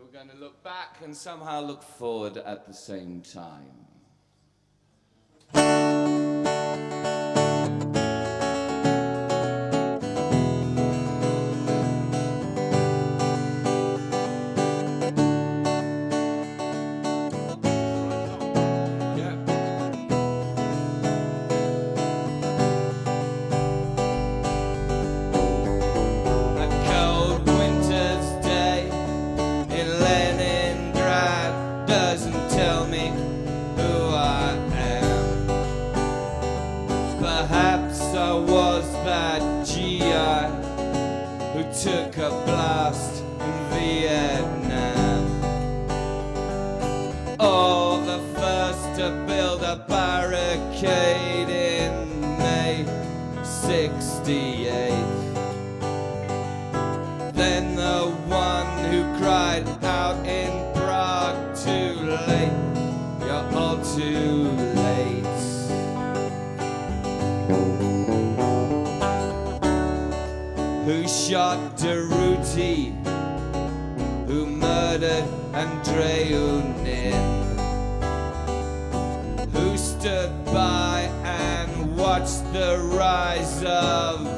we're going to look back and somehow look forward at the same time. Took a blast in Vietnam. Oh, the first to build a barricade in May '68. Then the one who cried out in Prague, too late, you're all too late. Who shot Durruti, who murdered Andrei Unin, who stood by and watched the rise of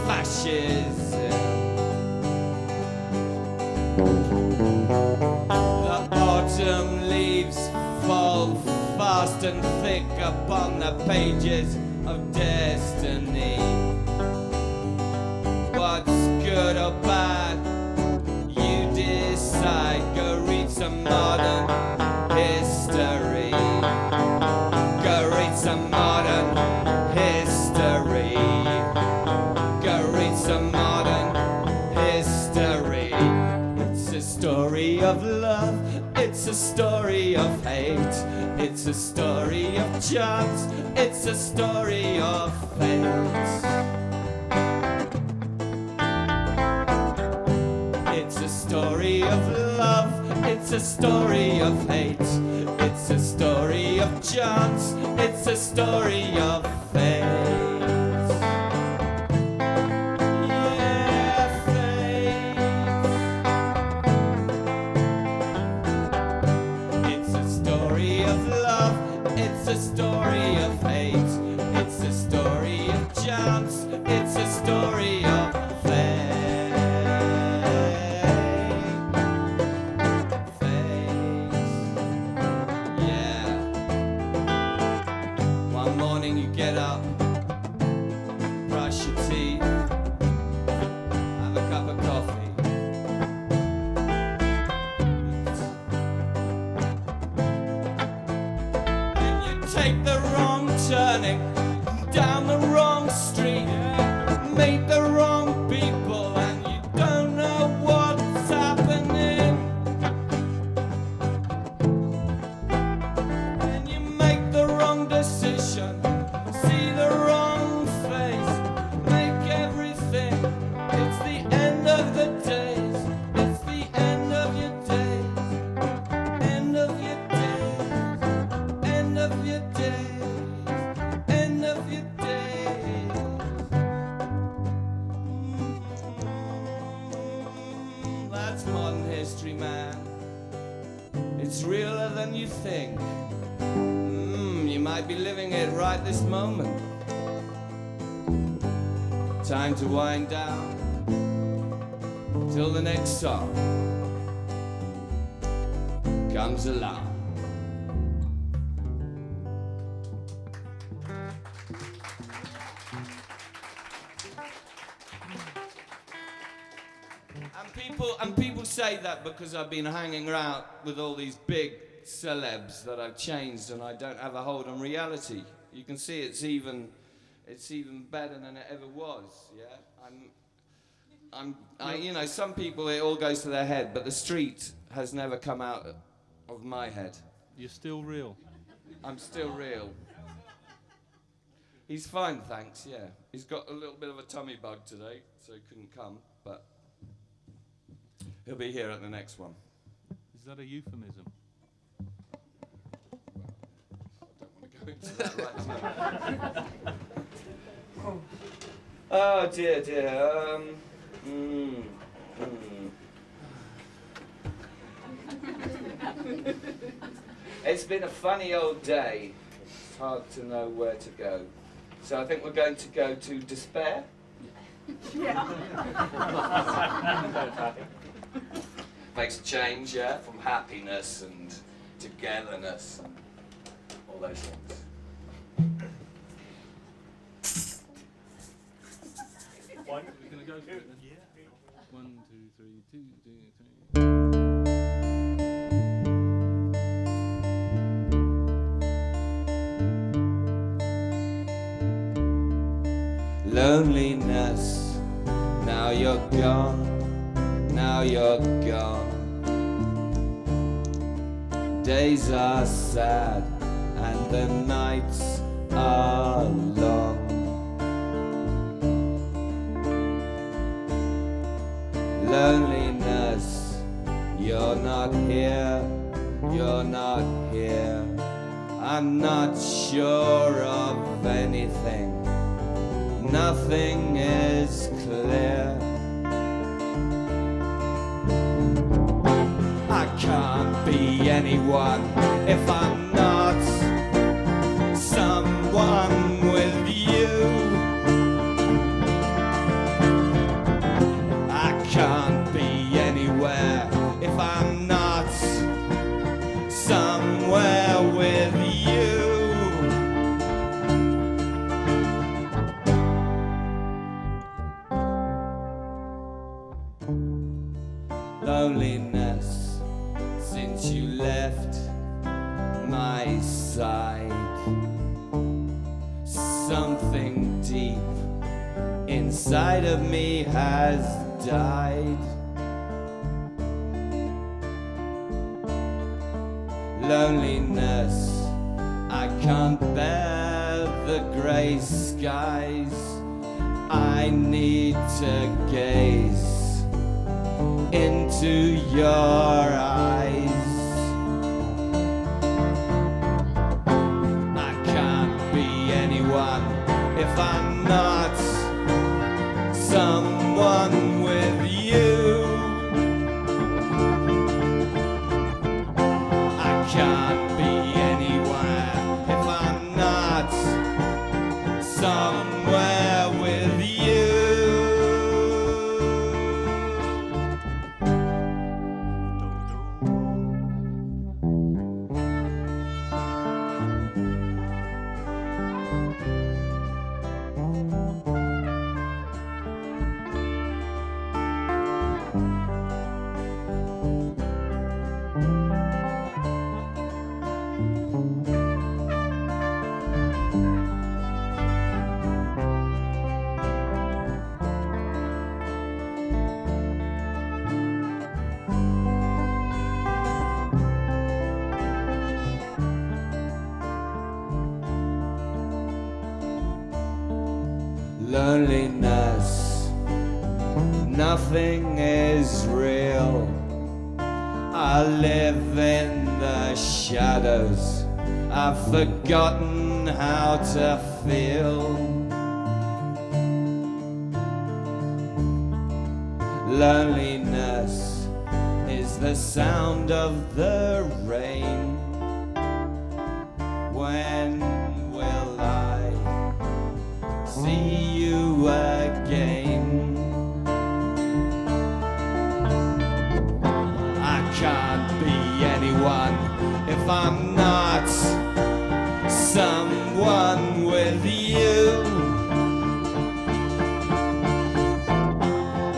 fascism. The autumn leaves fall fast and thick upon the pages of destiny. What's good or bad, you decide. Go read some modern history. Go read some modern history. Go read some modern history. It's a story of love, it's a story of hate. It's a story of chance, it's a story of fate. It's a story of love, it's a story of hate. It's a story of chance, it's a story of fate. Yeah, fate. It's a story of love, it's a story of hate. It's a story of chance, it's a story of fate. You get up, brush your teeth, have a cup of coffee. Then you take the wrong turning, down the wrong street, meet the wrong people, and you don't know what's happening. Then you make the wrong decision. Modern history, man. It's realer than you think. You might be living it right this moment. Time to wind down till the next song comes along. And people say that because I've been hanging around with all these big celebs that I've changed and I don't have a hold on reality. You can see it's even better than it ever was. Yeah, you know, some people it all goes to their head, but the street has never come out of my head. You're still real. I'm still real. He's fine, thanks. Yeah, he's got a little bit of a tummy bug today, so he couldn't come, but. He'll be here at the next one. Is that a euphemism? I don't want to go into that right now. Oh dear, dear. It's been a funny old day. It's hard to know where to go. So I think we're going to go to despair. Makes a change, yeah, from happiness and togetherness and all those things. We're going to go for it then. Yeah. 1, 2, 3, 2, 2, 3. Loneliness, now you're gone, now you're gone. Days are sad and the nights are long. Loneliness, you're not here, you're not here. I'm not sure of anything, nothing is clear. I can't be anyone if I'm not someone with you. I can't be anywhere if I'm not somewhere with you. Loneliness, since you left my side, something deep inside of me has died. Loneliness, I can't bear the grey skies. I need to gaze into your eyes. I can't be anyone if I'm not someone with you. I can't be anywhere if I'm not somewhere with you. Loneliness, nothing is real. I live in the shadows, I've forgotten how to feel. Loneliness is the sound of the rain. When will I see you again? I can't be anyone if I'm not someone with you.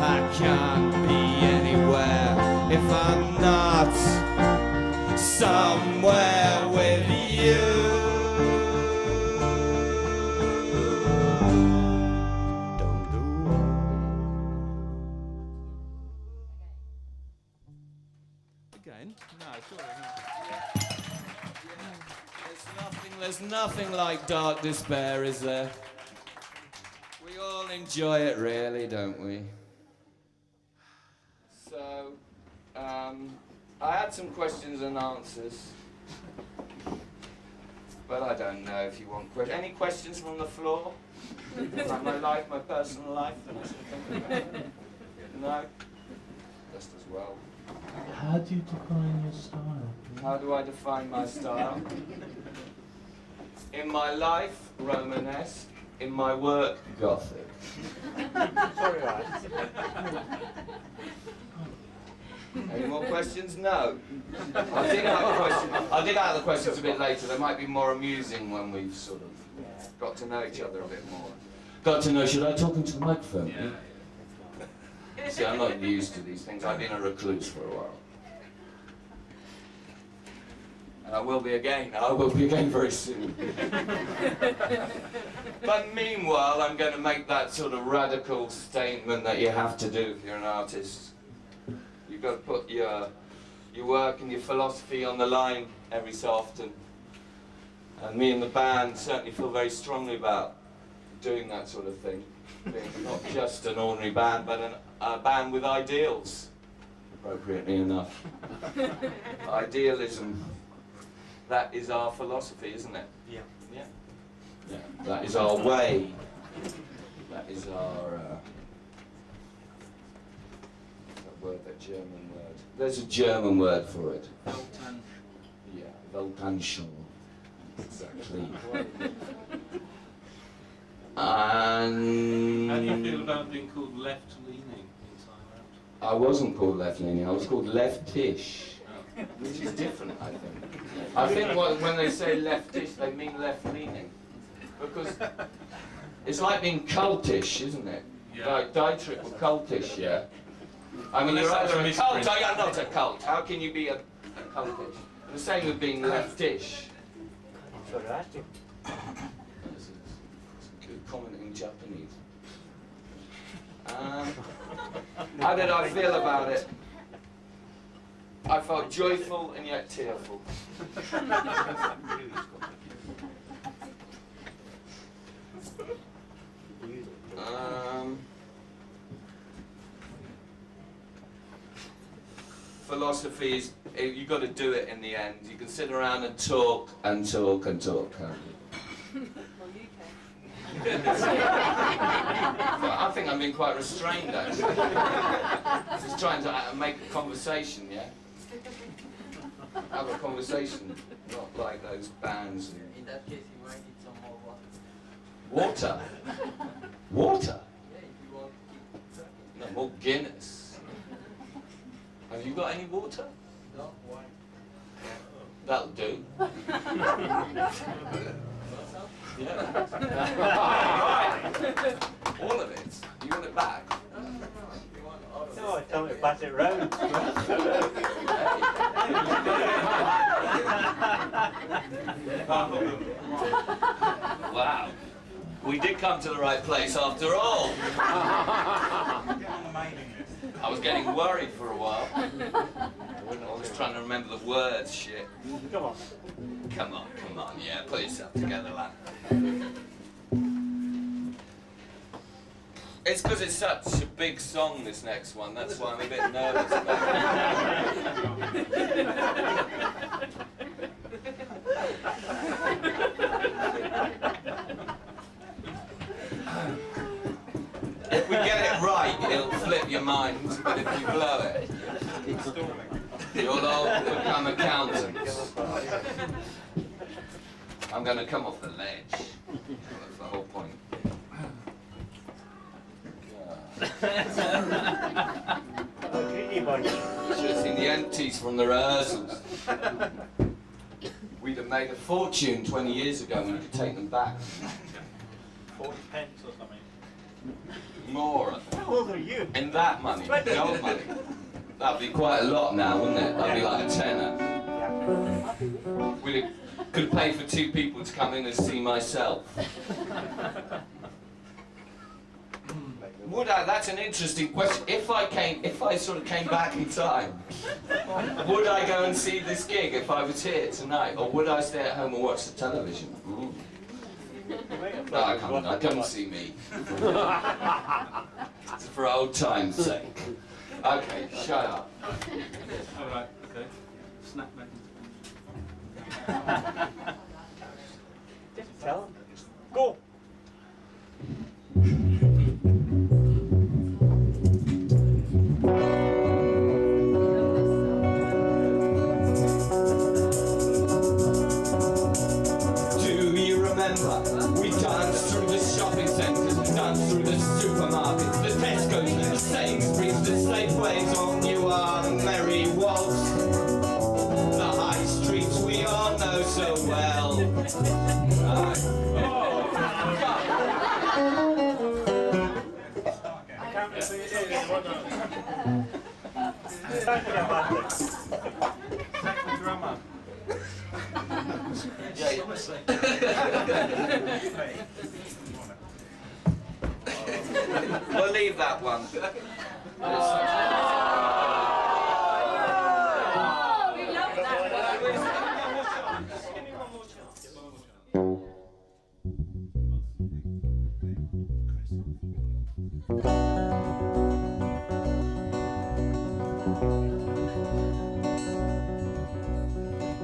I can't be anywhere if I'm not somewhere with you. Again? No, sorry. There's nothing like dark despair, is there? We all enjoy it, really, don't we? So, I had some questions and answers, but I don't know if you want questions. Any questions from the floor? Like my life, my personal life that I should think about? No? Just as well. How do you define your style? How do I define my style? In my life, Romanesque. In my work, Gothic. Sorry, right. Any more questions? No. I'll dig out the questions a bit later. They might be more amusing when we've sort of got to know each other a bit more. Got to know, should I talk into the microphone? Yeah. See, I'm not used to these things. I've been a recluse for a while. And I will be again. I will be again very soon. But meanwhile, I'm going to make that sort of radical statement that you have to do if you're an artist. You've got to put your work and your philosophy on the line every so often. And me and the band certainly feel very strongly about doing that sort of thing. Being not just an ordinary band, but a band with ideals, appropriately enough. Idealism. That is our philosophy, isn't it? Yeah. Yeah. Yeah. That is our way. That is our... that word, that German word. There's a German word for it. Weltan. Yeah, Weltanschauung. Exactly. And... How do you feel about being called left-leaning inside out? I wasn't called left-leaning, I was called leftish. Which is different, I think. I think when they say leftish, they mean left-leaning. Because it's like being cultish, isn't it? Yeah. Like Dietrich were cultish, yeah? I mean, Well, you're that's either a a cult or misprint. you're not a cult. How can you be a cultish? And the same with being leftish. Sorry, I asked you. This is good comment in Japanese. How did I feel about it? I felt joyful and yet tearful. Philosophy is, you've got to do it in the end. You can sit around and talk and talk and talk, can't you? Well, you can. Well, I think I'm being quite restrained, actually. Just trying to make a conversation, yeah? Have a conversation, not like those bands. In that case, you might need some more water. Water? Water? Yeah, if you want to keep tracking. No, more Guinness. Have you got any water? No, why? That'll do. Yeah. All of it? You want it back? No, tell me to pass it round. Wow. We did come to the right place after all. I was getting worried for a while. I was trying to remember the words, shit. Come on. Come on, yeah, put yourself together, lad. It's because it's such a big song, this next one, that's why I'm a bit nervous about If we get it right, it'll flip your mind, but if you blow it, you'll all become accountants. I'm going to come off the ledge. That's the whole point. Oh, greedy boy. You should have seen the empties from the rehearsals. We'd have made a fortune 20 years ago and we could take them back. 40 pence or something. More, I think. How old are you? In that money, the old money. That'd be quite a lot now, wouldn't it? That'd be like a tenner. Yeah. We could pay for 2 people to come in and see myself. Would I? That's an interesting question. If I sort of came back in time, would I go and see this gig if I was here tonight, or would I stay at home and watch the television? Mm. No, I can't. I come see me. It's for old time's sake. Okay, shut up. All right, okay. Snap back Just tell him. Go. We'll leave that one.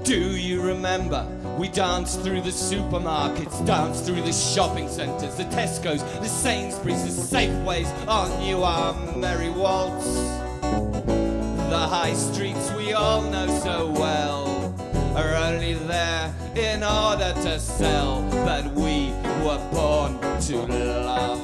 Do you remember? We danced through the supermarkets, danced through the shopping centres, the Tesco's, the Sainsbury's, the Safeways, on you our merry waltz. The high streets we all know so well are only there in order to sell, but we were born to love.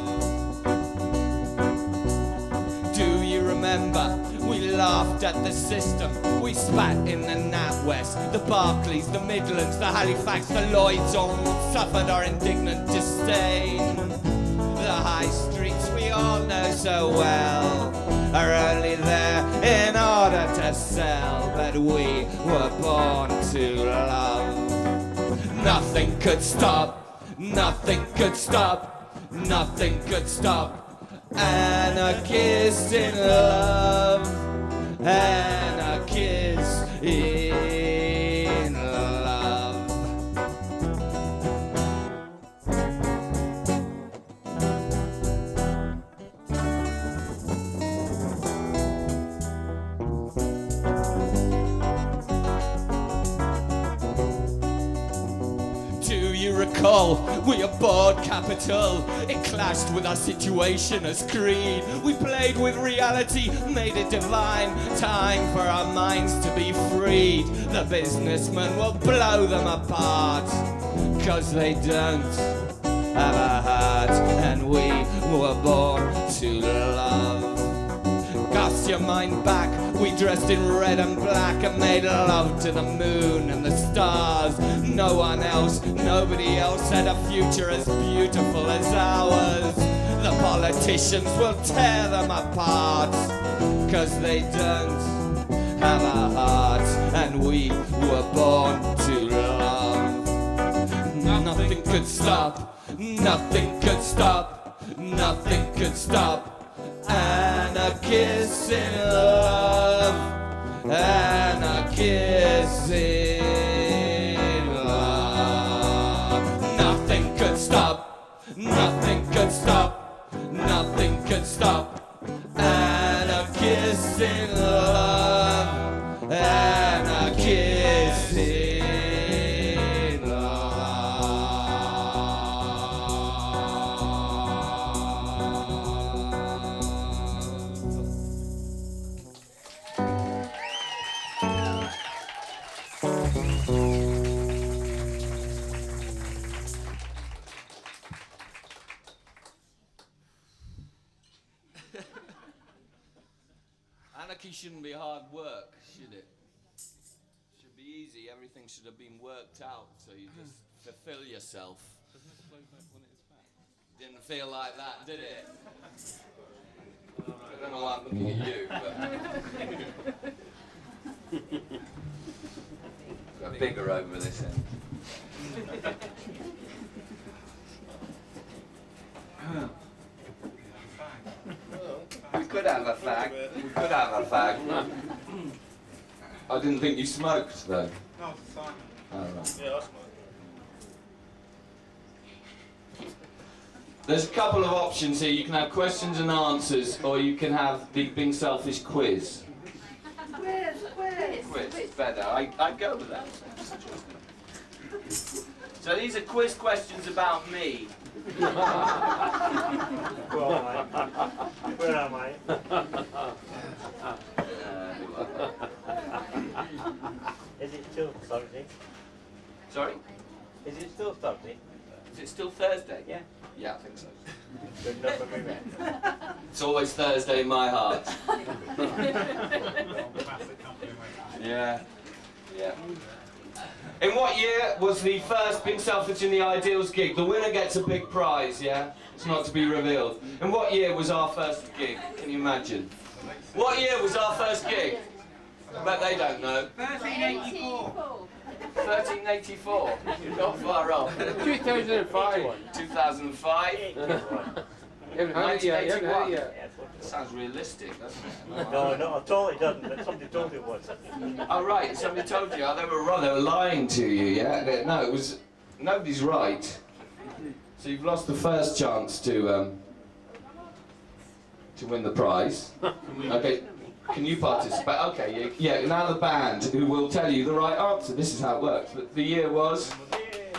Do you remember? We laughed at the system, we spat in the NatWest, the Barclays, the Midlands, the Halifax, the Lloyds all suffered our indignant disdain. The high streets we all know so well are only there in order to sell, but we were born to love. Nothing could stop, nothing could stop, nothing could stop anarchist in love, anarchist in love. Do you recall? We abhorred capital. It clashed with our situation as creed. We played with reality, made it divine. Time for our minds to be freed. The businessmen will blow them apart, 'cause they don't have a heart, and we were born to love. Cast your mind back, we dressed in red and black and made love to the moon and the stars. No one else, nobody else had a future as beautiful as ours. The politicians will tear them apart, 'cause they don't have a heart, and we were born to love. Nothing could stop, nothing could stop, nothing could stop anarchists in love, anarchists in love. Nothing could stop, nothing could stop, nothing could stop anarchists in love, anarchists in love. Anarchy shouldn't be hard work, should it? Should be easy. Everything should have been worked out, so you just fulfill yourself. Doesn't it flow back when it is back? Didn't feel like that, did it? I don't know why I'm looking at you, but got bigger over this end. We could have a fag. We could have a fag. I didn't think you smoked, though. No, it's fine. Oh, right. Yeah, I smoke. There's a couple of options here. You can have questions and answers, or you can have the Being Selfish quiz. Quiz is better. I'd go with that. So these are quiz questions about me. Go on, mate. Where am I? Is it still Thursday? Sorry? Is it still Thursday? Is it still Thursday? Yeah. Yeah, I think so. Good enough for me, man. It's always Thursday in my heart. Yeah. Yeah. In what year was the first Being Selfish in the Ideals gig? The winner gets a big prize, yeah? It's not to be revealed. In what year was our first gig? Can you imagine? What year was our first gig? I bet they don't know. 1384. 1384. Not far off. 2005. 2005. You haven't heard it yet. You haven't heard it yet. Sounds realistic, doesn't it? No, no, I totally doesn't, but somebody told me it was. Oh right, somebody told you. Oh, they were wrong. They were lying to you. Yeah. No, it was. Nobody's right. So you've lost the first chance to win the prize. Okay. Can you participate? Okay. Yeah. Now the band who will tell you the right answer. This is how it works. But the year was.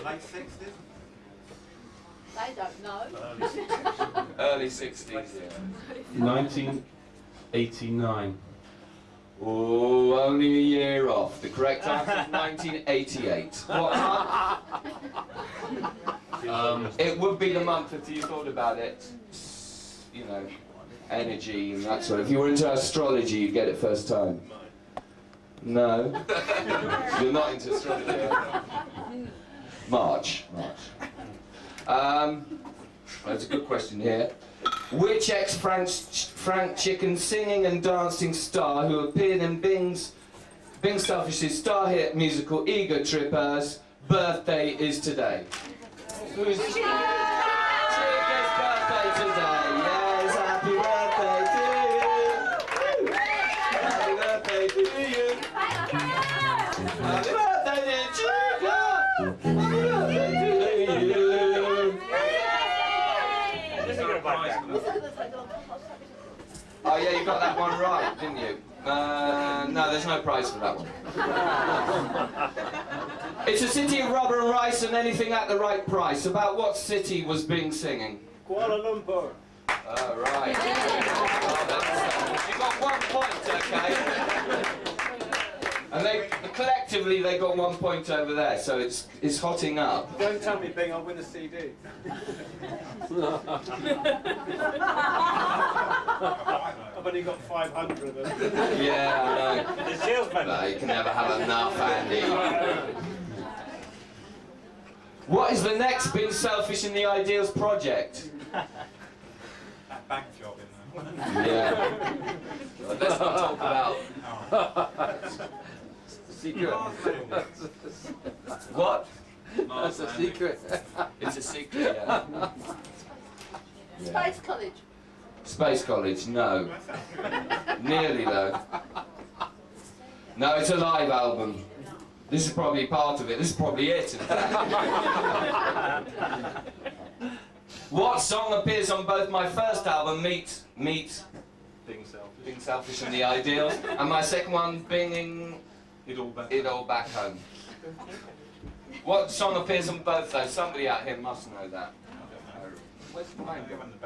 Like 60s? They don't know. Early 60s. Yeah. 1989. Oh, only a year off. The correct answer is 1988. What month? It would be the month if you thought about it. You know, energy and that sort of. If you were into astrology, you'd get it first time. No. You're not into astrology. March. That's a good question here. Which ex-Frank Chicken singing and dancing star who appeared in Being Selfish's star hit musical Ego Tripper's birthday is today? Who's Chicken's birthday today? Yes, happy birthday to you! Happy birthday to you! Happy birthday to Chica! Happy birthday to you! Oh yeah, you got that one right, didn't you? No, there's no prize for that one. It's a city of rubber and rice and anything at the right price. About what city was Bing singing? Kuala Lumpur. Oh, right. Oh, you got 1 point, okay? And collectively they got 1 point over there, so it's hotting up. Don't tell me, Bing, I'll win a CD. I've only got 500 of them. Yeah, I know. The salesman. No, you can never have enough, Andy. What is the next Being Selfish in the Ideals project? That bank job in there. Yeah. Well, let's not talk about... Secret. What? That's a secret. It's a secret, yeah. Space College. Space College, no. Nearly, though. No, it's a live album. This is probably part of it. This is probably it, in fact. What song appears on both my first album, Meet Being Selfish. Being Selfish and the Ideals, and my second one, Being It all back. It All Back Home? What song appears on both those? Somebody out here must know that. Where's mine When gone? the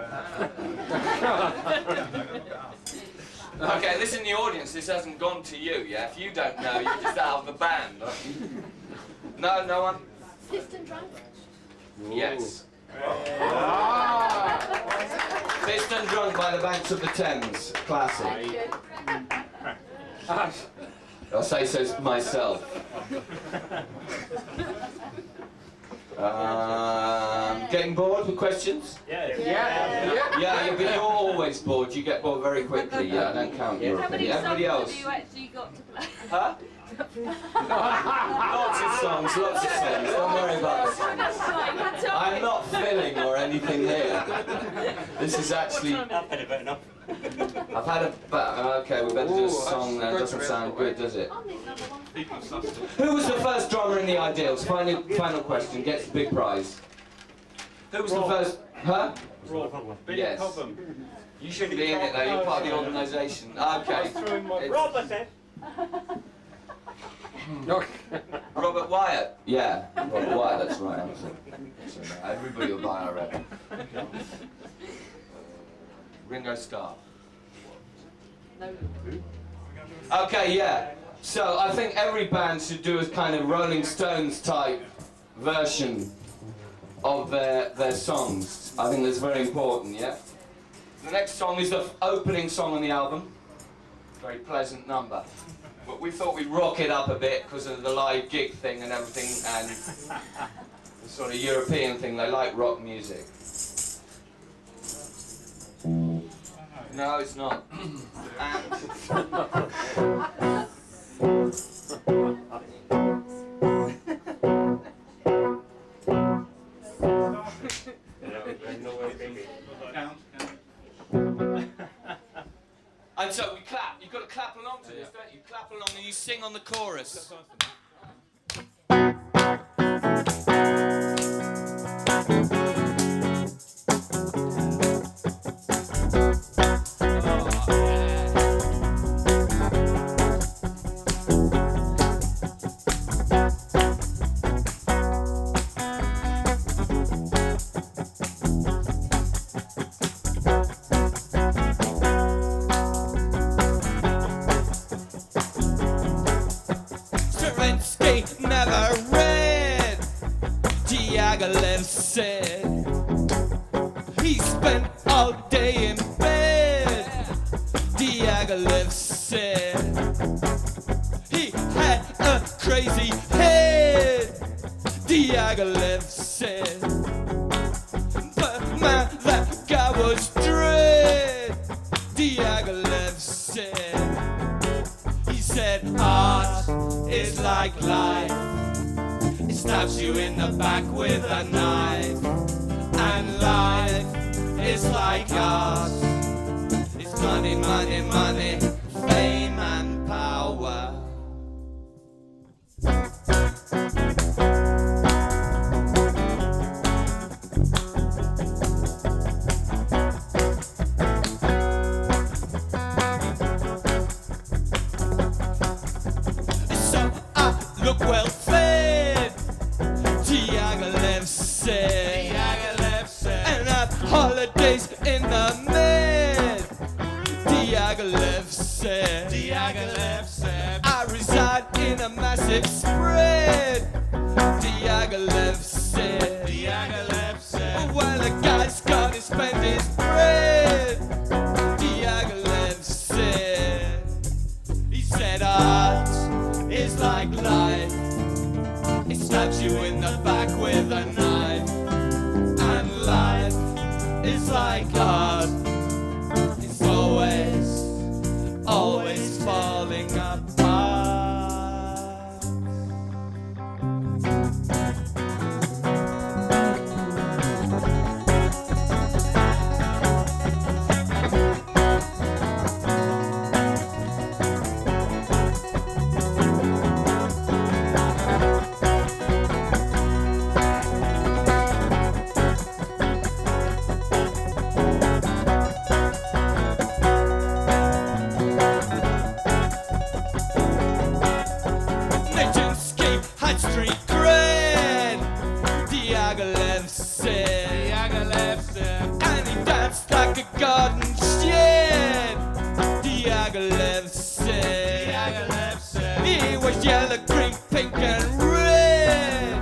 band. Okay, this in the audience, this hasn't gone to you, yeah? If you don't know, you're just out of the band, aren't you? No, no one? Piston Drunk. Yes. Pissed and Drunk by the Banks of the Thames. Classic. I'll say so myself. Getting bored with questions? Yeah, but you're always bored. You get bored very quickly. Yeah, I don't count your How many opinion. songs Everybody else? have you actually got to play? Huh? Lots of songs. Don't worry about it. I'm not filling or anything here. This is actually... I've had about enough. I've had a... Okay, we better do a song then. It doesn't sound good, does it? People sussed it. Who was the first drummer in the Ideals? Final question. Gets the big prize. Who was the first... Huh? Yes. You shouldn't be in it though. You're part of the organisation. Okay. It's Robert, Robert Wyatt. Yeah. Robert Wyatt. That's right. Everybody will buy our record. Ringo Starr. No. Okay, yeah. So I think every band should do a kind of Rolling Stones type version of their songs. I think that's very important, yeah? The next song is the opening song on the album. Very pleasant number. But we thought we'd rock it up a bit because of the live gig thing and everything, and the sort of European thing. They like rock music. No, it's not. And so we clap. You've got to clap along to this, don't you? Clap along and you sing on the chorus. Never read Diaghilev said he spent all day in bed. Diaghilev said he had a crazy head. Diaghilev said, but man, that guy was dread. Diaghilev said, he said art is like life. It stabs you in the back with a knife. And life is like art. It's money, money, money, fame and power. So I look well fed, Diaghilev said. And have holidays in the Med. Diaghilev said. I reside in a massive spread. Diaghilev said. Well, a guy's gotta spend his bread. Diaghilev said. He said art is like life. It stabs you in the back with a knife. And life is like art. It's always, always falling apart. Diaghilev said, and he danced like a garden shed. Diaghilev said, he was yellow, green, pink, and red.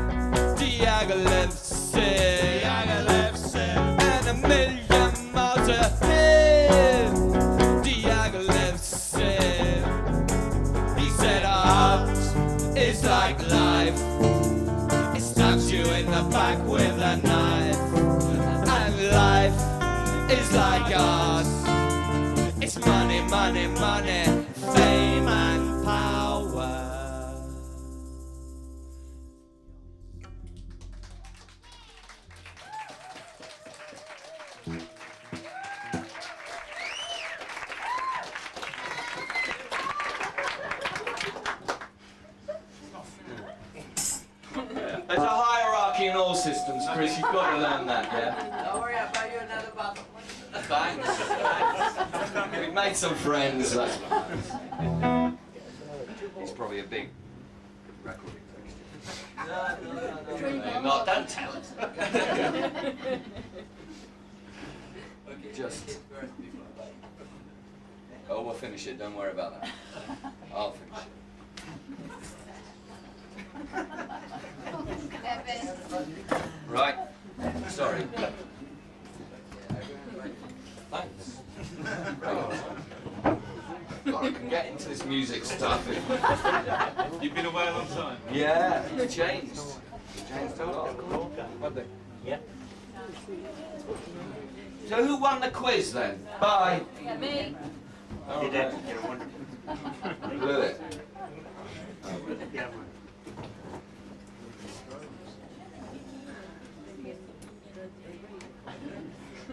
Diaghilev said, and a million miles ahead. Diaghilev said, he said art is like life. You in the back with a knife. And life is like art. It's money, money, money, fame and power. There's a hierarchy in all systems, Chris. You've got to learn that, yeah? Don't worry, I'll buy you another bottle. Thanks. We've made some friends. That's He's probably a big record executive. No, not. Don't tell us. Just. Oh, we'll finish it. Don't worry about that. I'll finish it. Right. Sorry. Thanks. I can get into this music stuff. You've been away a long time. Yeah, it's changed. Changed a lot. Yeah. So who won the quiz then? Bye. Me. You did. You won. Blew it. Yeah.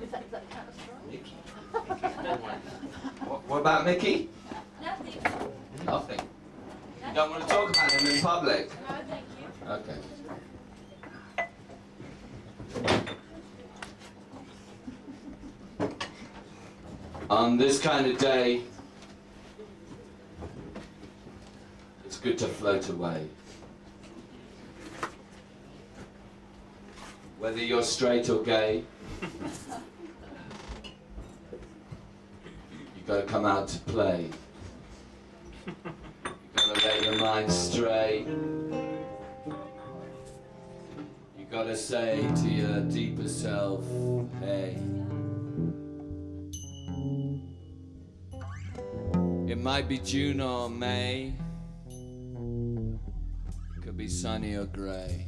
Is that kind of strong? What about Mickey? Nothing. Nothing. You don't want to talk about him in public? No, thank you. Okay. On this kind of day, it's good to float away. Whether you're straight or gay, you gotta come out to play. You gotta let your mind stray. You gotta say to your deeper self, hey. It might be June or May. Could be sunny or grey.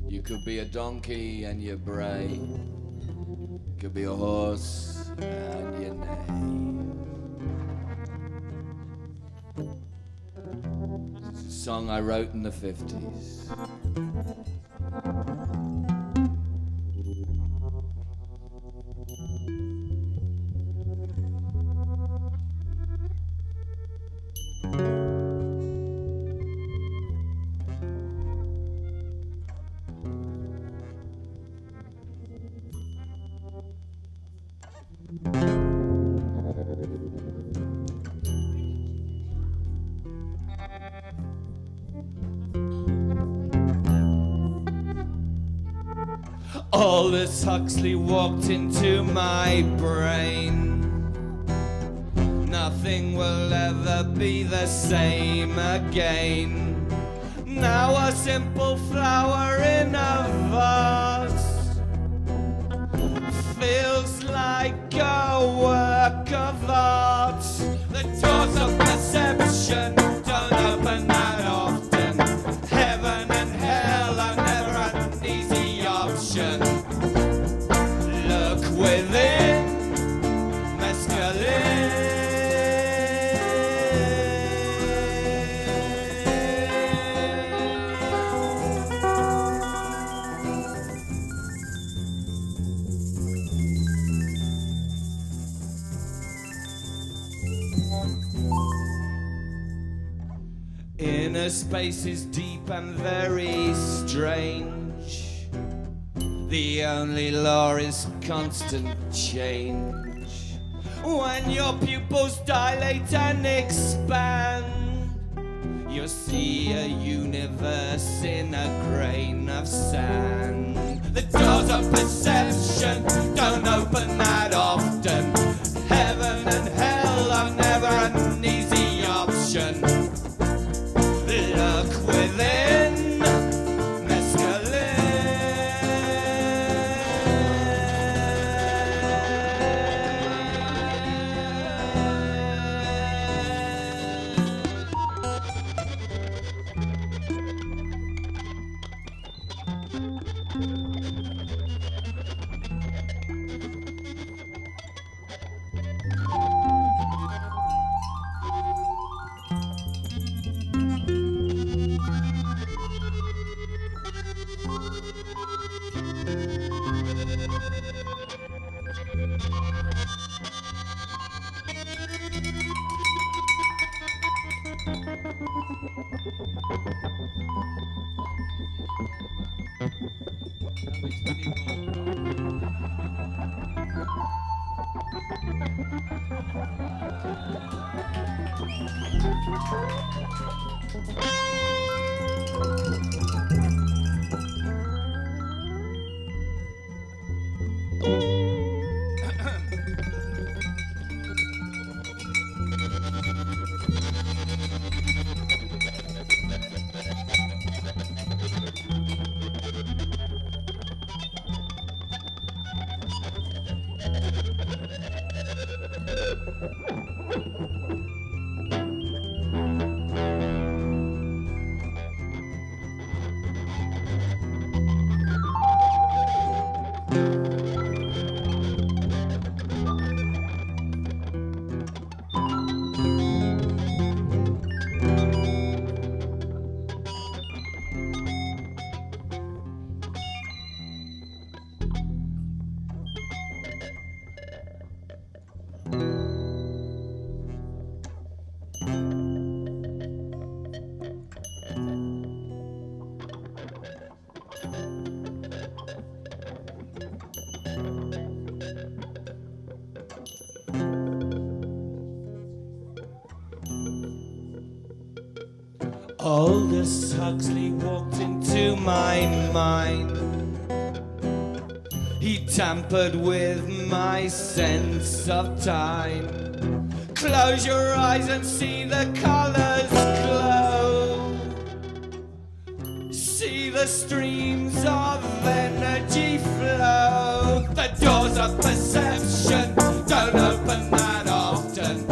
You could be a donkey and you bray. You could be a horse and you neigh. It's a song I wrote in the 50s. Aldous Huxley walked into my brain. Nothing will ever be the same again. Now a simple flower in a vase feels like a work of art. The doors of perception don't open that often. Heaven and hell are never an easy option. Look within, mescaline. Inner space is deep and very strange. The only law is constant change. When your pupils dilate and expand, you'll see a universe in a grain of sand. The doors of perception don't open that often. Heaven and hell are never an easy option. Look within, Aldous Huxley walked into my mind. He tampered with my sense of time. Close your eyes and see the colors glow. See the streams of energy flow. The doors of perception don't open that often.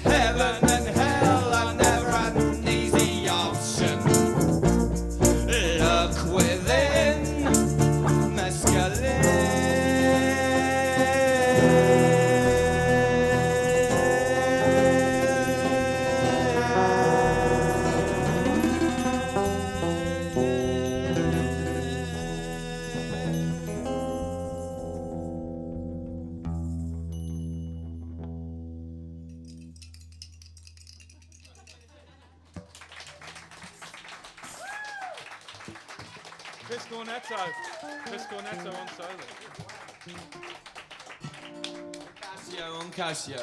Heaven and hell are never an easy option. Look within, mescaline. Chris Cornetto on solo. Casio on Casio.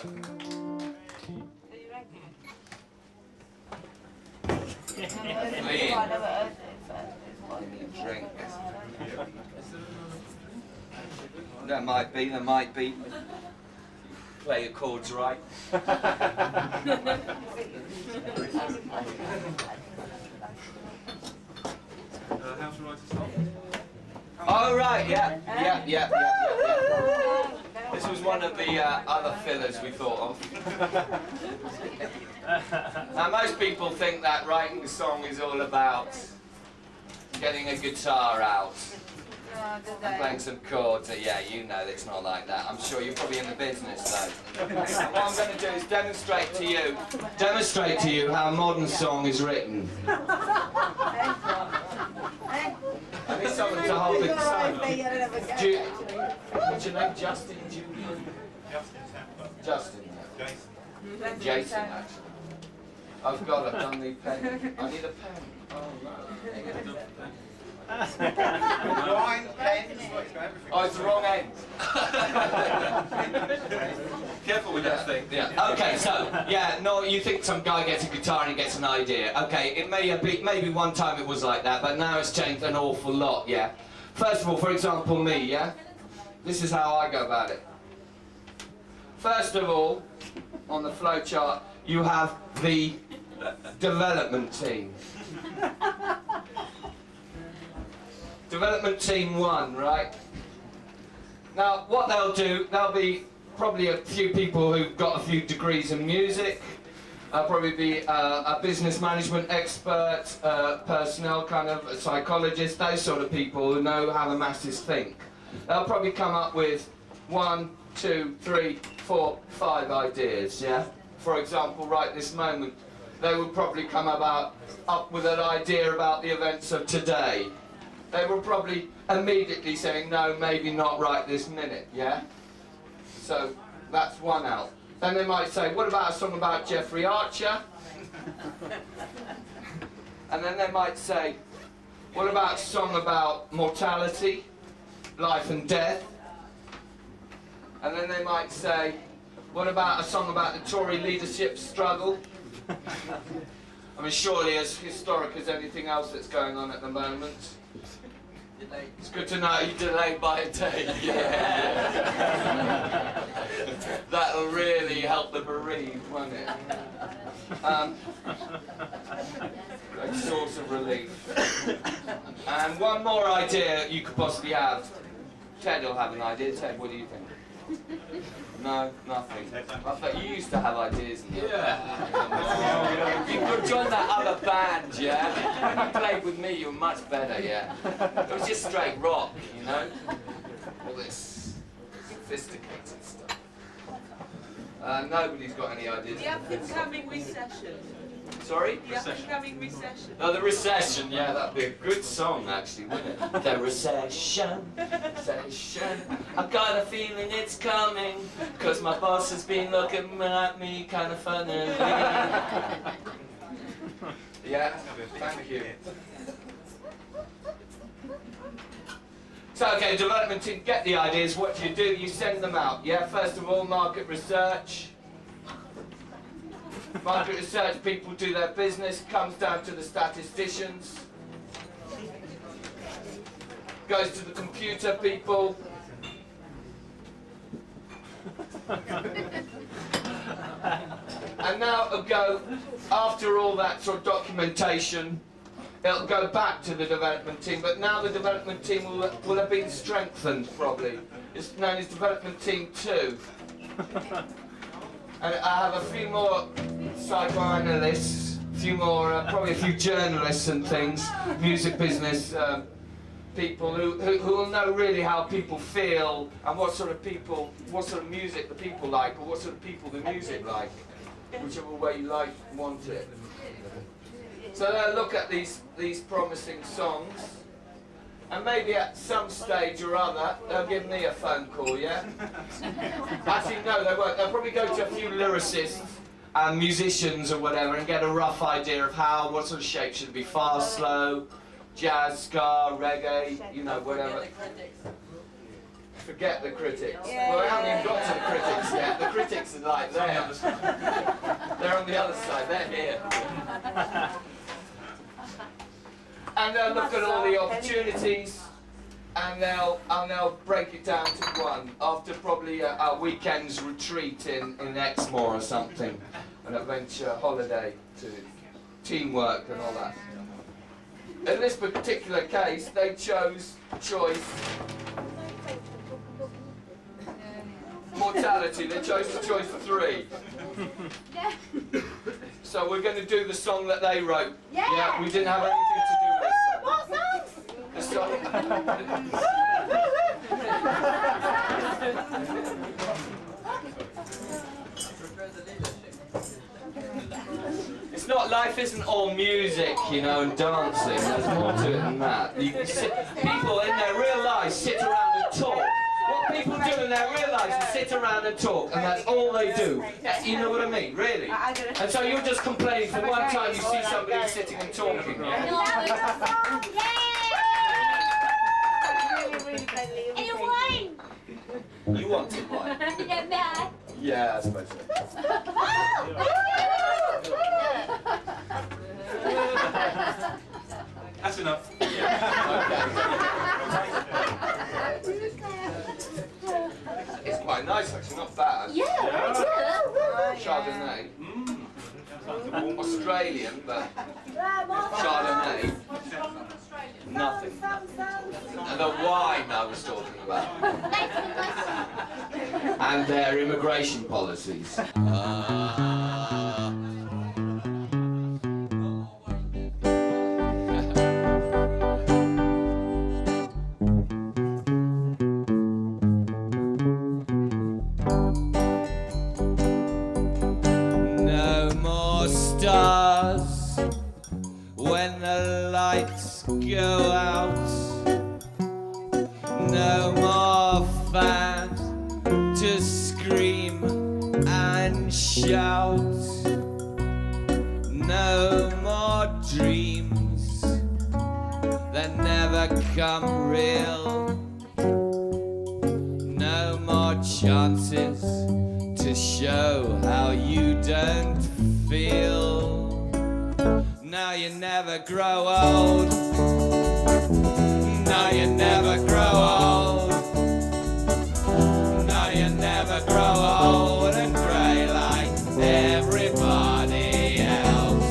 I never heard it, but it's what Drink. There might be. Play your chords right. House Writer's Song. Oh right, yeah. This was one of the other fillers we thought of. Now most people think that writing a song is all about getting a guitar out and playing some chords. Yeah, you know it's not like that. I'm sure you're probably in the business though. What I'm going to do is demonstrate to you how a modern song is written. I need someone to hold the guitar. What's your name? Justin, Julian? Justin Temple. Justin. Jason. Jason, actually. I've got it on the pen. I need a pen. Oh, no. Blind pens. Oh, it's the wrong end. Careful with that thing. Yeah. Okay, so, yeah, no, you think some guy gets a guitar and he gets an idea. Okay, it maybe one time it was like that, but now it's changed an awful lot, yeah? First of all, for example, me, yeah? This is how I go about it. First of all, on the flow chart, you have the development team. Development team 1, right? Now, what they'll do, there'll be probably a few people who've got a few degrees in music. Probably be a business management expert, personnel kind of a psychologist, those sort of people who know how the masses think. They'll probably come up with 1, 2, 3, 4, 5 ideas, yeah? For example, right this moment, they would probably come up with an idea about the events of today. They were probably immediately saying, no, maybe not right this minute, yeah? So that's one out. Then they might say, what about a song about Jeffrey Archer? And then they might say, what about a song about mortality, life and death? And then they might say, what about a song about the Tory leadership struggle? I mean, surely as historic as anything else that's going on at the moment. It's good to know you're delayed by a day. Yeah. That'll really help the bereaved, won't it? A source of relief. And one more idea you could possibly have. Ted will have an idea. Ted, what do you think? No, nothing. I thought you used to have ideas. Yeah. You could join that other band, yeah? When you played with me, you were much better, yeah? It was just straight rock, you know? All this sophisticated stuff. Nobody's got any ideas. The up-and-coming recession. Sorry? The up-and-coming recession. Oh, the recession, yeah, that'd be a good song, actually, wouldn't it? The recession, recession. I got a feeling it's coming, 'cause my boss has been looking at me kind of funny. Yeah, thank you. So, okay, development team, get the ideas. What do? You send them out, yeah? First of all, market research. Market research, people do their business, comes down to the statisticians, goes to the computer people, and now it'll go, after all that sort of documentation, it'll go back to the development team, but now the development team will have been strengthened, probably. It's known as Development Team 2. And I have a few more psychoanalysts, a few more, probably a few journalists and things, music business people who will know really how people feel and what sort of music the people like, or what sort of people the music like, whichever way you want it. So they'll look at these promising songs, and maybe at some stage or other, they'll give me a phone call, yeah? Actually, no, they won't. They'll probably go to a few lyricists and musicians or whatever and get a rough idea of what sort of shape should it be. Fast, slow, jazz, ska, reggae, you know, whatever. Forget the critics. Well, I haven't even got to the critics yet. The critics are like there. They're on the other side. They're here. And they'll look at all the opportunities, and they'll break it down to one after probably a weekend's retreat in Exmoor or something, an adventure holiday to teamwork and all that. In this particular case, they chose choice Immortality. They chose the choice 3. So we're going to do the song that they wrote. Yeah, we didn't have anything to do with it. The song. It's not, life isn't all music, you know, and dancing. There's more to it than that. People in their real lives sit around and talk. What people do in their real lives is sit around and talk, and that's all they do. You know what I mean, really? And so you're just complaining for one time you see somebody sitting and talking. Yeah? You want some wine? Yeah, I suppose so. That's enough. It's quite nice, actually, not bad. Chardonnay. Australian, but Chardonnay. Nothing. The wine I was talking about. And their immigration policies. No more stars when the lights go out. No more fans to scream and shout. No more dreams that never come real. No more chances to show how you don't feel. Now you never grow old. Now you never grow old. Now you never grow old and grey like everybody else.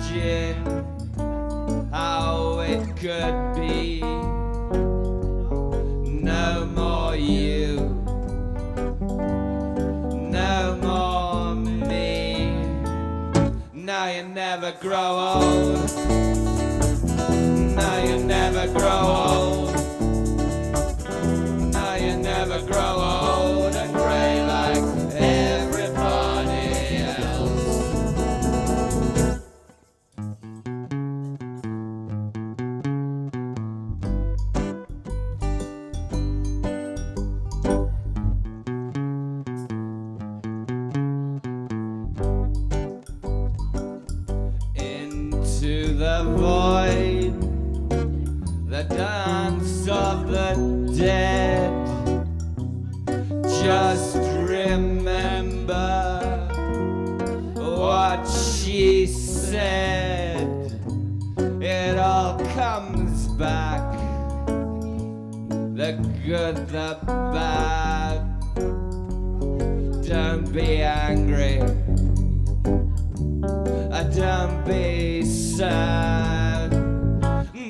imagine how it could be. No more you, no more me. Now you never grow old. Now you never grow old. Now you never grow old and grey like everybody else. Into the void, the dance of the dead. Just remember what she said. It all comes back, the good, the bad. Don't be angry, don't be sad.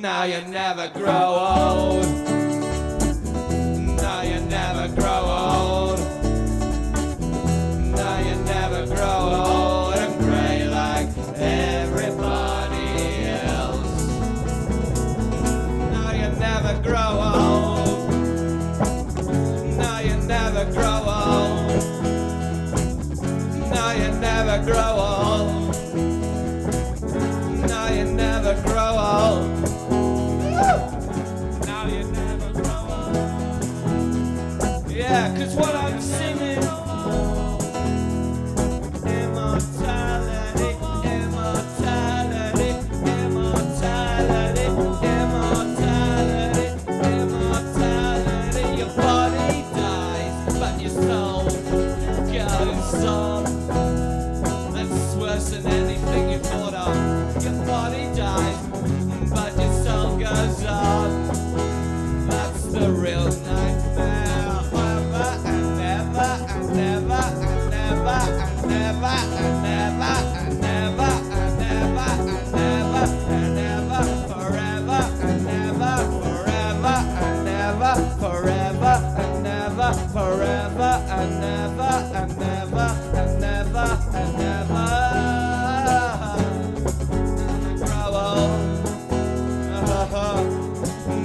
Now you never grow old. Now you never grow old. Now you never grow old and grey like everybody else. Now you never grow old. Now you never grow old. Now you never grow old. Now you never grow old. Now you never grow old. Yeah, 'cause what I'm singing, immortality, immortality, immortality, immortality, immortality. Your body dies, but your soul goes on. That's worse than anything you thought of. Your body dies, but your soul goes on. That's the real nightmare. Forever and never and never and never and never and never and never and never and never and never. Forever and never, forever and never, forever and never, forever and never and never and never and never. Never grow old.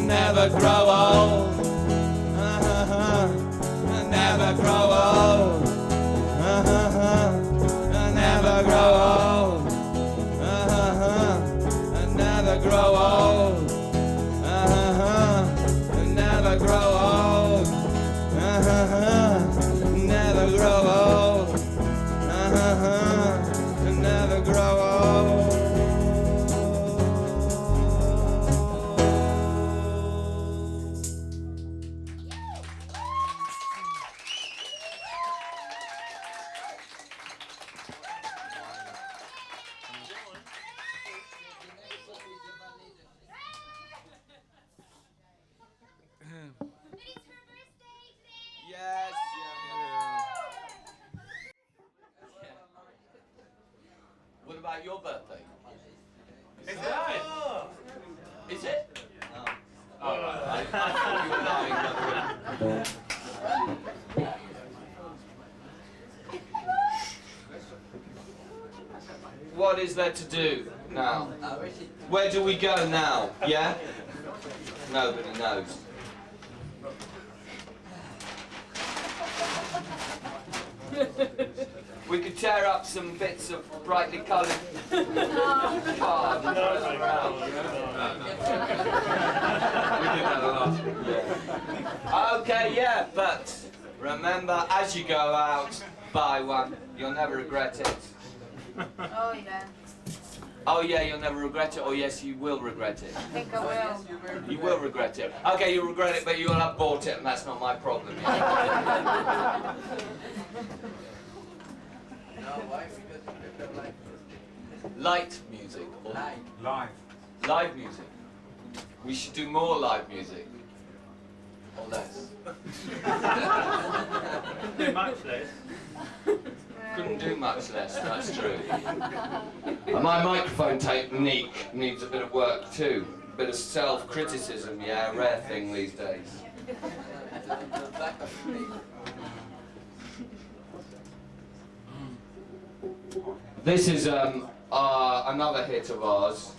Never grow old. Never grow old. Never grow old. Never grow old. Never grow old. Never grow old. Yes, What about your birthday? Is it? Is it? Oh, I thought you were lying. What is there to do now? Where do we go now? Yeah? Nobody knows. We could tear up some bits of brightly coloured card. We did that a lot. Yeah. Okay, yeah, but remember, as you go out, buy one. You'll never regret it. Oh, yeah. Oh yeah, you'll never regret it. Or yes, you will regret it. I think I will. You will regret it. Okay, you'll regret it, but you'll have bought it, and that's not my problem. No, why? Because you prefer like Light music or light. Live. live music. We should do more live music. Or less. Do much less. couldn't do much less, that's true. And my microphone technique needs a bit of work too. A bit of self-criticism, yeah, a rare thing these days. This is another hit of ours.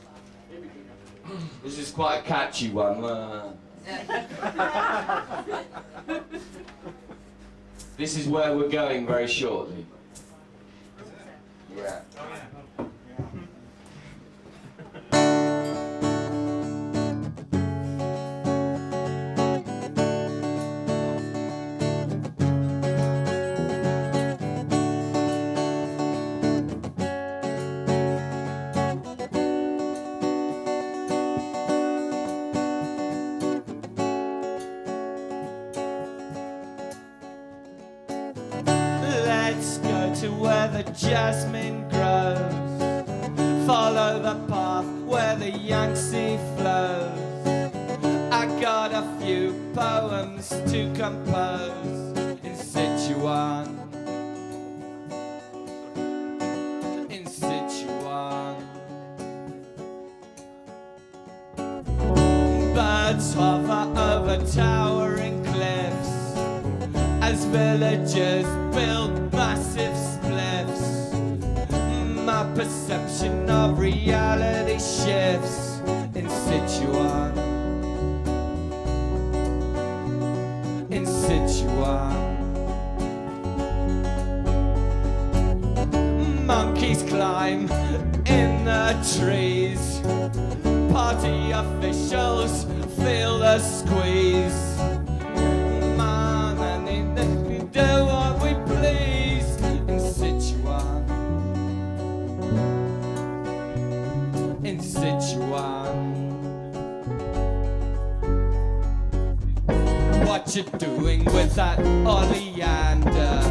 This is quite a catchy one. This is where we're going very shortly. Yeah. Let's go to where the jasmine grows. Follow the path where the Yangtze flows. I got a few poems to compose in Sichuan. In Sichuan. Birds hover over towering cliffs as villagers build massive spliffs. My perception of reality shifts in Sichuan. In Sichuan. Monkeys climb in the trees. Party officials feel the squeeze. Do what we please in Sichuan. In Sichuan. What you doing with that oleander?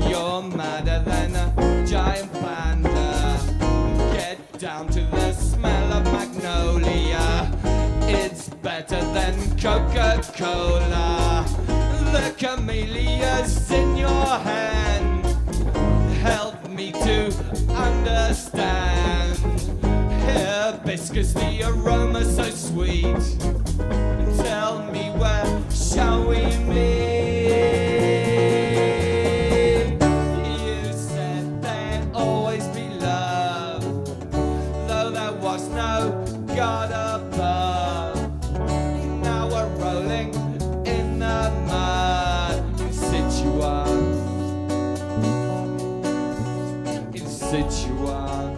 You're madder than a giant panda. Get down to the smell of magnolia. It's better than Coca-Cola. The camellias in your hand help me to understand. Hibiscus, the aroma so sweet. Tell me, where shall we meet? You said there'd always be love, though there was no God above. Now we're rolling in the mud in Sichuan. In Sichuan.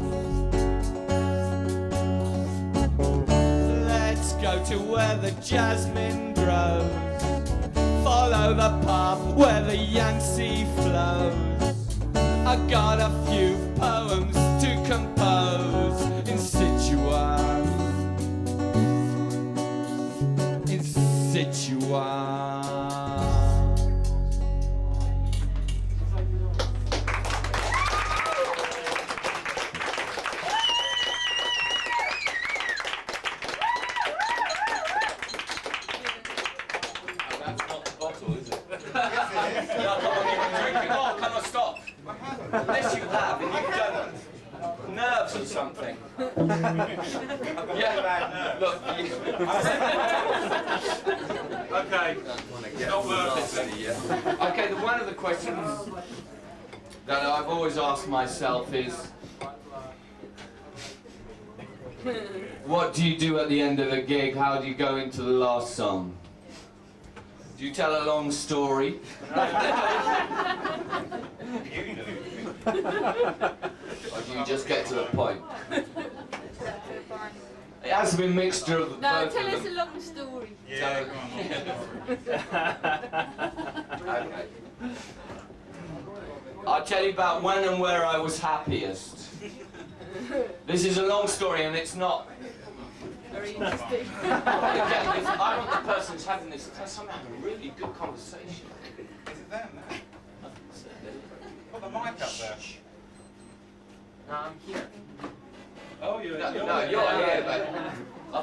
Let's go to where the jasmine grows. Follow the path where the Yangtze flows. I got a few poems to compose in Sichuan. In Sichuan. Oh, can I stop? Unless you have, and you've done nerves or something. Yeah, look. Okay. Not worth it. Okay, one of the questions that I've always asked myself is, what do you do at the end of a gig? How do you go into the last song? Do you tell a long story? Or do you just get to the point? It has to be a mixture of No, both tell of us them. a long story. Yeah, Okay. I'll tell you about when and where I was happiest. This is a long story and it's not... Very interesting. Again, I want the person who's having this somehow having a really good conversation. Is it them now? Put the mic up there. No, I'm here. Oh, you're No, you're here, but I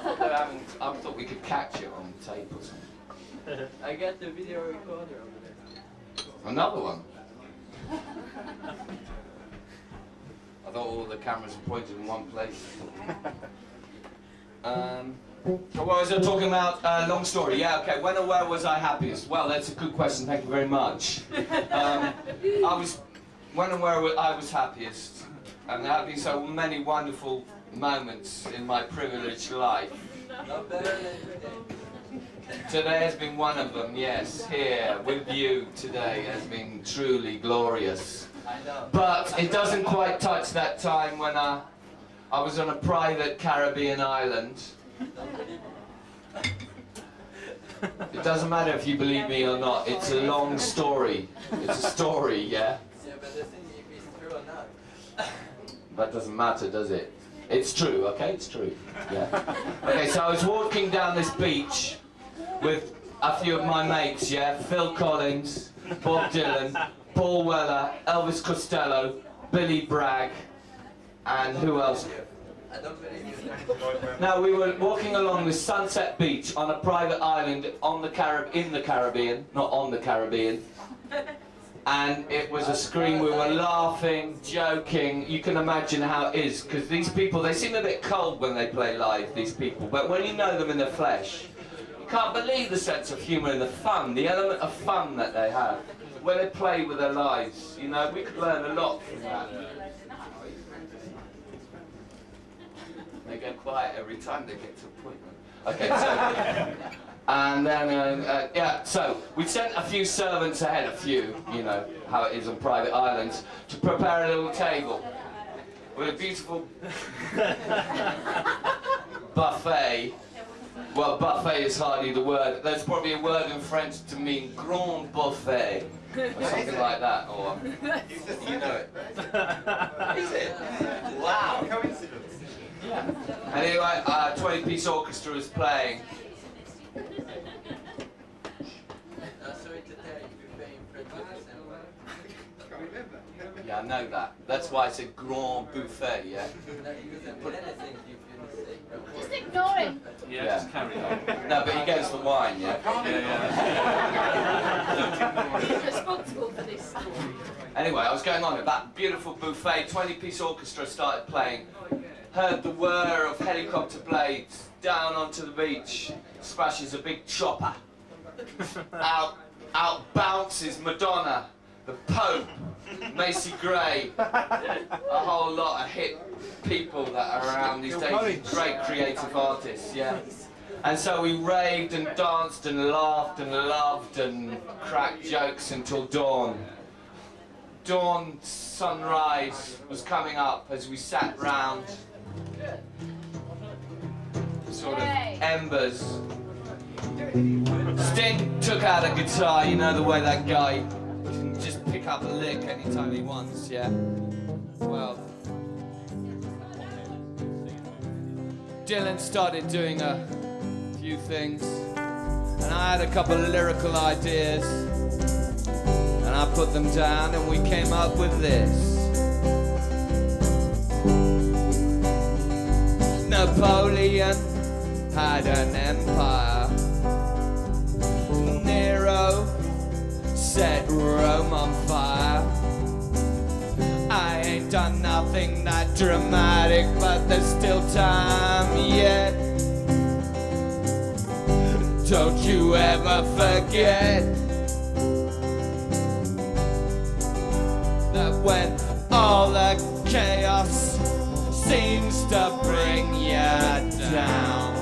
thought we could catch it on tape or something. I got the video recorder over there. Another one. I thought all the cameras were pointed in one place. So what was I talking about? Long story. Yeah, okay. When and where was I happiest? Well, that's a good question. Thank you very much. When and where I was happiest, and there have been so many wonderful moments in my privileged life. Today has been one of them, yes. Here with you today has been truly glorious. But it doesn't quite touch that time when I was on a private Caribbean island. It doesn't matter if you believe me or not, it's a long story. It's a story, yeah? Yeah, but the thing if it's true or not. That doesn't matter, does it? It's true, okay? It's true, yeah. Okay, so I was walking down this beach with a few of my mates, yeah? Phil Collins, Bob Dylan, Paul Weller, Elvis Costello, Billy Bragg, and who else? I don't believe you. Now, we were walking along this sunset beach on a private island on in the Caribbean, not on the Caribbean. And it was a scream. We were laughing, joking. You can imagine how it is, because these people, they seem a bit cold when they play live, these people. But when you know them in the flesh, you can't believe the sense of humour and the fun, the element of fun that they have when they play with their lives. You know, we could learn a lot from that. They go quiet every time they get to a point. Okay, so... And then, yeah, so we sent a few servants ahead, you know, how it is on private islands, to prepare a little table with a beautiful buffet. Well, buffet is hardly the word. There's probably a word in French to mean grand buffet, or something like that, or, you know it. Is it? Wow. Coincidence. Yeah. Anyway, 20-piece orchestra was playing. Sorry to tell you, you're paying for the Yeah, I know that. That's why it's a grand buffet, yeah? You can put anything you feel safe. Just ignore him. Yeah, Yeah. just carry on. No, but he gets the wine, yeah? He's responsible for this story. Anyway, I was going on at that beautiful buffet, 20-piece orchestra started playing. Heard the whir of helicopter blades down onto the beach. Splashes a big chopper. Out bounces Madonna, the Pope, Macy Gray, a whole lot of hip people that are around these days, great creative artists, yeah. And so we raved and danced and laughed and loved and cracked jokes until dawn. Dawn, sunrise was coming up as we sat round, sort of embers. Sting took out a guitar, you know the way that guy can just pick up a lick anytime he wants, yeah? Well, Dylan started doing a few things, and I had a couple of lyrical ideas, and I put them down and we came up with this. Napoleon had an empire. Nero set Rome on fire. I ain't done nothing that dramatic, but there's still time yet. Don't you ever forget that when all the chaos seems to bring you down,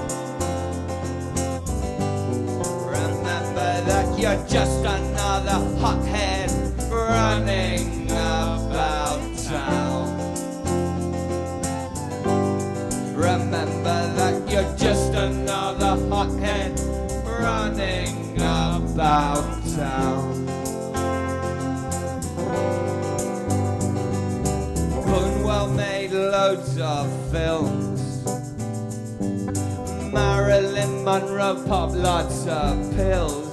remember that you're just another hothead running about town. Remember that you're just another hothead running about town. Cornwell made loads of films. Marilyn Monroe popped lots of pills.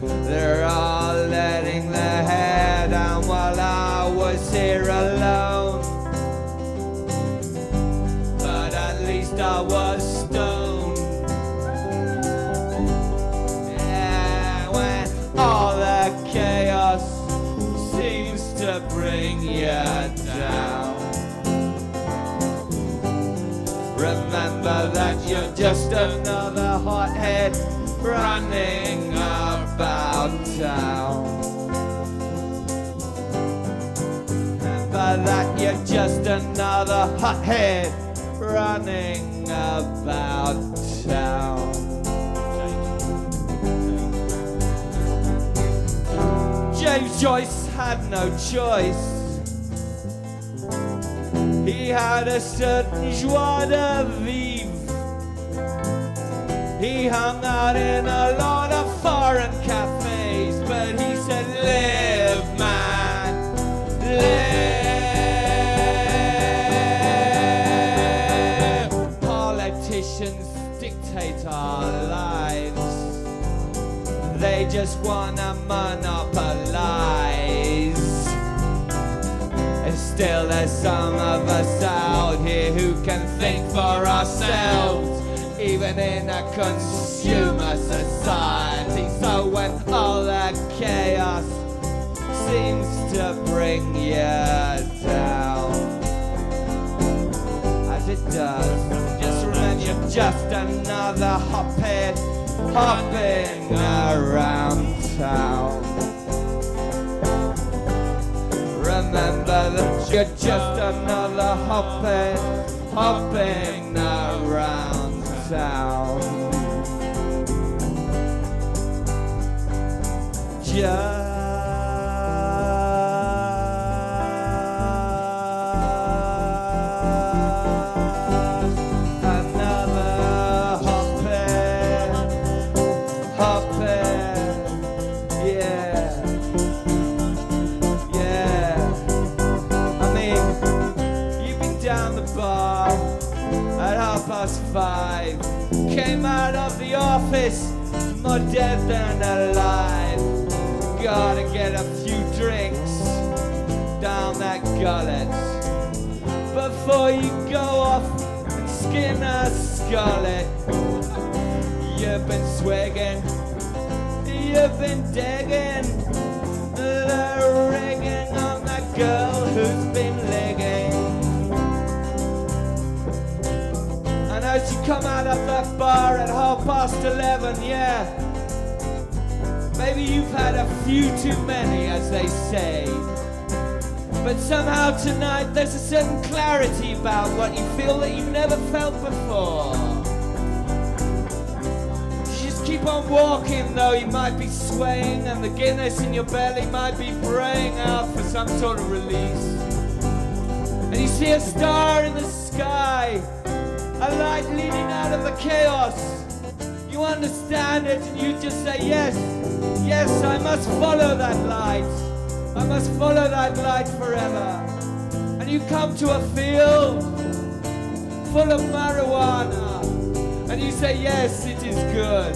They're all letting their hair down while I was here alone. But at least I was stoned. Yeah, when all the chaos another hothead running about town. Remember that you're just another hothead running about town. James Joyce had no choice. He had a certain joie de vivre. He hung out in a lot of foreign cafes, but he said, live, man, live. Politicians dictate our lives. They just wanna monopolize. And still there's some of us out here who can think for ourselves, even in a consumer society. So when all that chaos seems to bring you down, as it does, just remember you're just another hothead hopping around town. Remember that you're just another hothead hopping around town. Just five, came out of the office more dead than alive. Gotta get a few drinks down that gullet before you go off and skin a skullet. You've been swigging, you've been digging the rigging on that girl who's been ligging. As you come out of that bar at 11:30, yeah. Maybe you've had a few too many, as they say. But somehow tonight there's a certain clarity about what you feel that you've never felt before. You just keep on walking, though you might be swaying, and the Guinness in your belly might be braying out for some sort of release. And you see a star in the sky, a light leading out of the chaos. You understand it and you just say, yes, yes, I must follow that light. I must follow that light forever. And you come to a field full of marijuana and you say, yes, it is good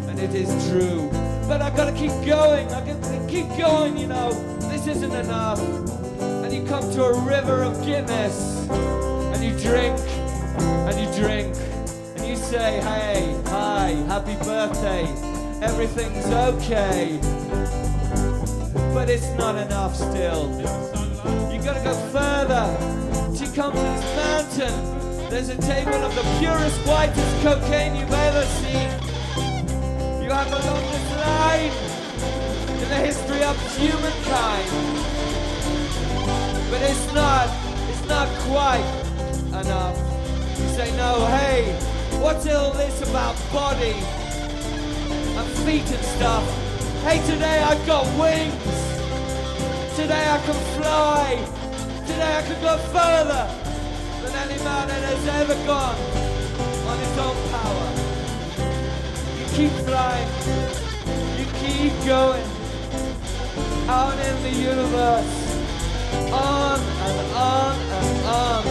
and it is true. But I've got to keep going, I've got to keep going, you know. This isn't enough. And you come to a river of Guinness and you drink. And you drink, and you say, hey, hi, happy birthday, everything's okay. But it's not enough still. You gotta go further. Till you come to this mountain. There's a table of the purest, whitest cocaine you've ever seen. You have the longest line in the history of humankind. But it's not quite enough. You say, no, hey, what's all this about body and feet and stuff? Hey, today I've got wings. Today I can fly. Today I can go further than any man that has ever gone on his own power. You keep flying. You keep going out in the universe. On and on and on.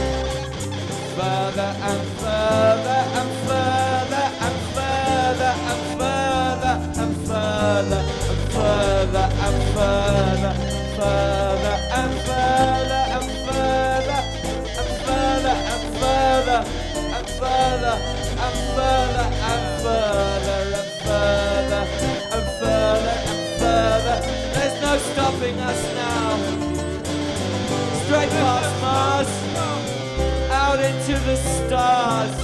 Further and further and further and further and further and further and further and further, further and further and further and further and further and further and further and further and further and further and further. There's no stopping us now. Straight past Mars. Out into the stars.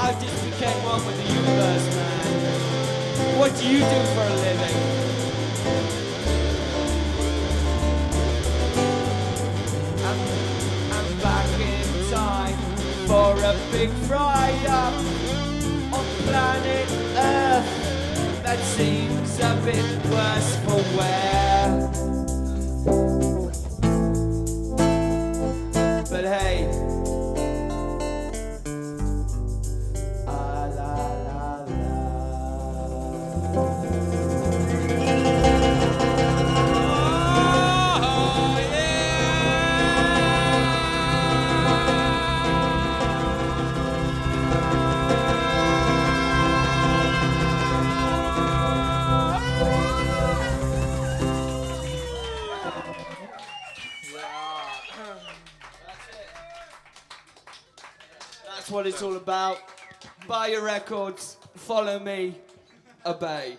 I just became one with the universe, man. What do you do for a living? I'm back in time for a big fry-up on planet Earth that seems a bit worse for wear. But hey, ah la la la. Oh That's what it's all about. Buy your records, follow me, obey.